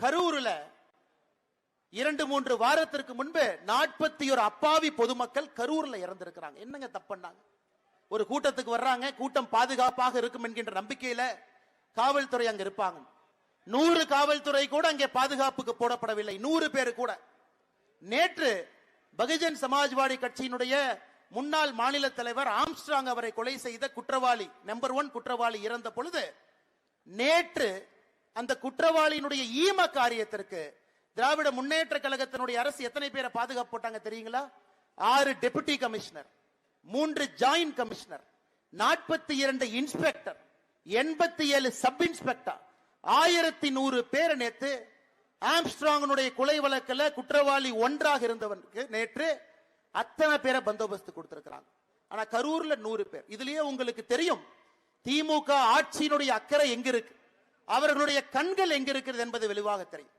கரூர்ல 2-3 வாரத்திற்கு முன்பு 41 அப்பாவி பொதுமக்கள் கரூர்ல இறந்திருக்கிறாங்க. என்னங்க தப்புனாங்க? ஒரு கூட்டத்துக்கு வர்றாங்க, கூட்டம் பாதுகாப்பாக இருக்கும் என்கின்ற நம்பிக்கையில காவல்துறை அங்க இருப்பாங்க. 100 காவல்துறை கூட அங்கே பாதுகாப்புக்கு போடப்படவில்லை, 100 பேர் கூட. நேற்று பகுஜன் சமாஜ்வாடி கட்சியினுடைய முன்னாள் மாநில தலைவர் ஆம்ஸ்ட்ராங் அவரை கொலை செய்த குற்றவாளி, நம்பர் 1 குற்றவாளி இறந்த பொழுது, நேற்று அந்த குற்றவாளியினுடைய ஈம காரியத்திற்கு திராவிட முன்னேற்ற கழகத்தினுடைய அரசு எத்தனை பேரை பாதுகாப்பு போட்டாங்க தெரியுங்களா? 6 deputy commissioner, 3 joint commissioner, 42 inspector, 87 sub inspector, 1100 பேர் நேற்று ஆம்ஸ்ட்ராங்கனுடைய கொலை வழக்கில் குற்றவாளி 1ஆக இருந்தவனுக்கு நேற்று அத்தனை பேரை பந்தோபஸ்து கொடுத்திருக்கிறாங்க. ஆனா கரூர்ல 100 பேர். இதுலயே உங்களுக்கு தெரியும் திமுக ஆட்சியினுடைய அக்கறை எங்க இருக்கு, அவர்களுடைய கண்கள் எங்க இருக்கிறது என்பது வெளிவாக தெரியும்.